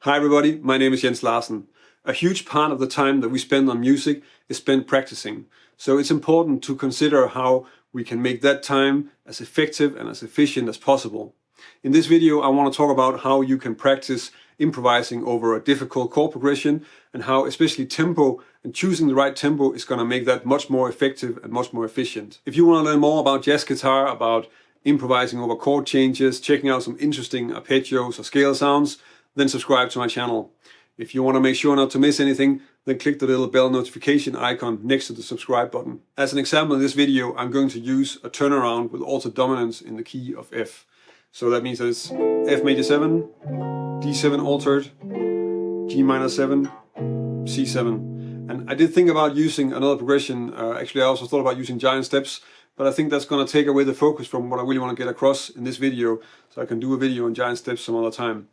Hi everybody, my name is Larsen. A huge part of the time that we spend on music is spent practicing. So it's important to consider how we can make that time as effective and as efficient as possible. In this video I want to talk about how you can practice improvising over a difficult chord progression and how especially tempo and choosing the right tempo is going to make that much more effective and much more efficient. If you want to learn more about jazz guitar, about improvising over chord changes, checking out some interesting arpeggios or scale sounds, then subscribe to my channel. If you want to make sure not to miss anything, then click the little bell notification icon next to the subscribe button. As an example in this video, I'm going to use a turnaround with altered dominance in the key of F. So that means that it's F major 7, D7 altered, G minor 7, C7. And I did think about using another progression. Actually I also thought about using giant steps, but I think that's going to take away the focus from what I really want to get across in this video, so I can do a video on giant steps some other time.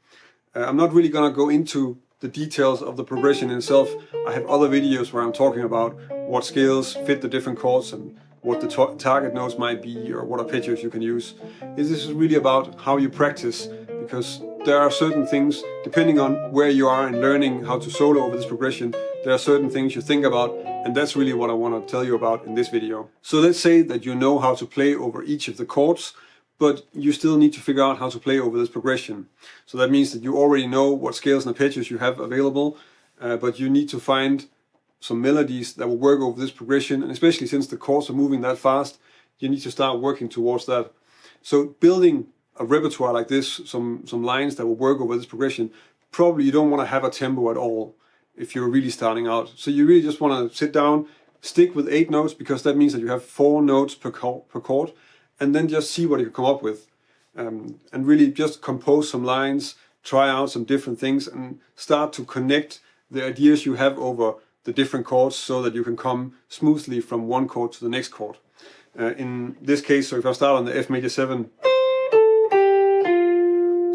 I'm not really going to go into the details of the progression itself. I have other videos where I'm talking about what scales fit the different chords and what the target notes might be or what arpeggios you can use. This is really about how you practice, because there are certain things, depending on where you are in learning how to solo over this progression, there are certain things you think about, and that's really what I want to tell you about in this video. So let's say that you know how to play over each of the chords, but you still need to figure out how to play over this progression. So that means that you already know what scales and arpeggios you have available, but you need to find some melodies that will work over this progression, and especially since the chords are moving that fast, you need to start working towards that. So building a repertoire like this, some lines that will work over this progression, probably you don't want to have a tempo at all if you're really starting out. So you really just want to sit down, stick with 8 notes, because that means that you have 4 notes per chord, and then just see what you can come up with, and really just compose some lines, try out some different things, and start to connect the ideas you have over the different chords so that you can come smoothly from one chord to the next chord. In this case, so if I start on the F major 7,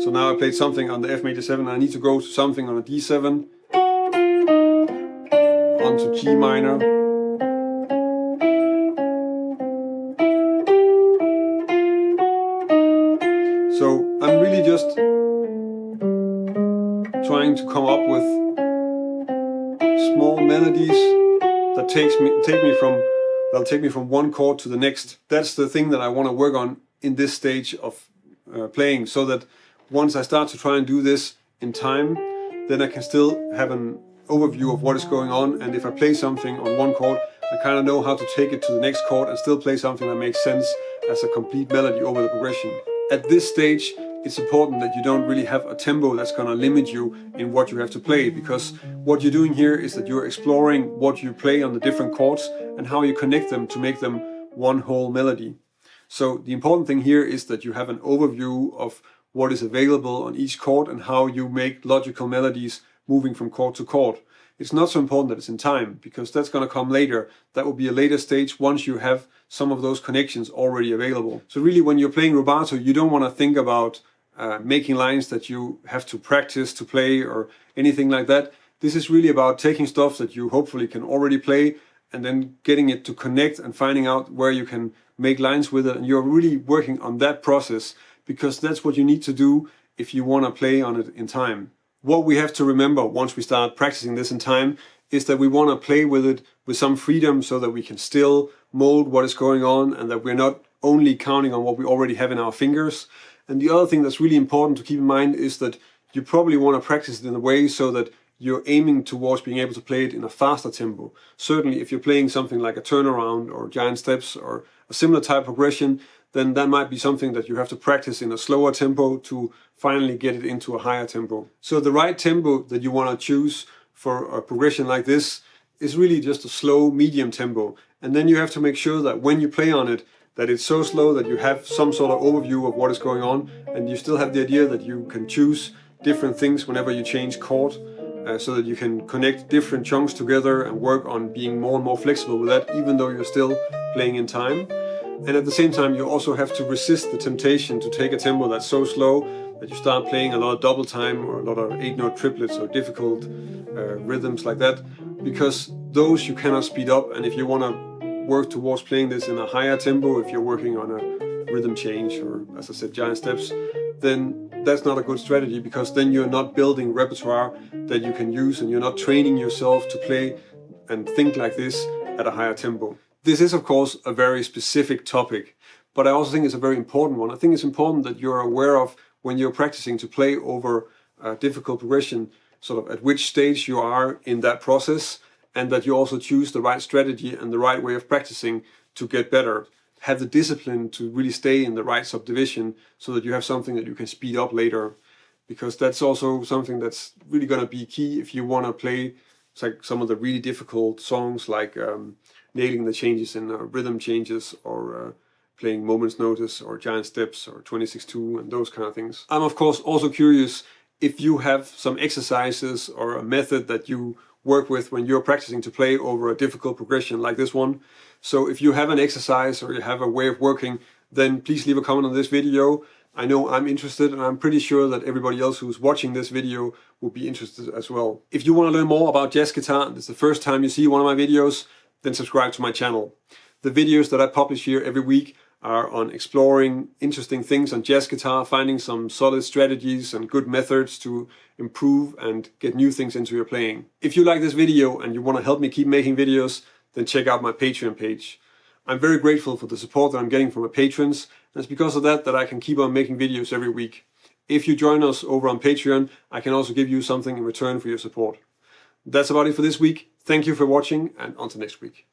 so now I played something on the F major 7, and I need to go to something on a D7, onto G minor, so I'm really just trying to come up with small melodies that take me from one chord to the next. That's the thing that I want to work on in this stage of playing, so that once I start to try and do this in time, then I can still have an overview of what is going on, and if I play something on one chord, I kind of know how to take it to the next chord and still play something that makes sense as a complete melody over the progression. At this stage, it's important that you don't really have a tempo that's going to limit you in what you have to play, because what you're doing here is that you're exploring what you play on the different chords and how you connect them to make them one whole melody. So the important thing here is that you have an overview of what is available on each chord and how you make logical melodies moving from chord to chord. It's not so important that it's in time, because that's going to come later. That will be a later stage once you have some of those connections already available. So really, when you're playing rubato, you don't want to think about making lines that you have to practice to play or anything like that. This is really about taking stuff that you hopefully can already play and then getting it to connect and finding out where you can make lines with it. And you're really working on that process, because that's what you need to do if you want to play on it in time. What we have to remember once we start practicing this in time is that we want to play with it with some freedom, so that we can still mold what is going on and that we're not only counting on what we already have in our fingers. And the other thing that's really important to keep in mind is that you probably want to practice it in a way so that you're aiming towards being able to play it in a faster tempo. Certainly if you're playing something like a turnaround or giant steps or a similar type of progression, then that might be something that you have to practice in a slower tempo to finally get it into a higher tempo. So the right tempo that you want to choose for a progression like this is really just a slow medium tempo. And then you have to make sure that when you play on it, that it's so slow that you have some sort of overview of what is going on, and you still have the idea that you can choose different things whenever you change chord, so that you can connect different chunks together and work on being more and more flexible with that, even though you're still playing in time. And at the same time, you also have to resist the temptation to take a tempo that's so slow that you start playing a lot of double time or a lot of 8-note triplets or difficult rhythms like that, because those you cannot speed up. And if you want to work towards playing this in a higher tempo, if you're working on a rhythm change or, as I said, giant steps, then that's not a good strategy, because then you're not building repertoire that you can use, and you're not training yourself to play and think like this at a higher tempo. This is of course a very specific topic, but I also think it's a very important one. I think it's important that you're aware of, when you're practicing to play over a difficult progression, sort of at which stage you are in that process, and that you also choose the right strategy and the right way of practicing to get better. Have the discipline to really stay in the right subdivision, so that you have something that you can speed up later, because that's also something that's really going to be key if you want to play like some of the really difficult songs, like nailing the changes in rhythm changes, or playing Moment's Notice or Giant Steps or 26-2 and those kind of things. I'm of course also curious if you have some exercises or a method that you work with when you're practicing to play over a difficult progression like this one. So if you have an exercise or you have a way of working, then please leave a comment on this video. I know I'm interested, and I'm pretty sure that everybody else who's watching this video will be interested as well. If you want to learn more about jazz guitar, and it's the first time you see one of my videos, then subscribe to my channel. The videos that I publish here every week are on exploring interesting things on jazz guitar, finding some solid strategies and good methods to improve and get new things into your playing. If you like this video and you want to help me keep making videos, then check out my Patreon page. I'm very grateful for the support that I'm getting from my patrons, and it's because of that that I can keep on making videos every week. If you join us over on Patreon, I can also give you something in return for your support. That's about it for this week. Thank you for watching, and until next week.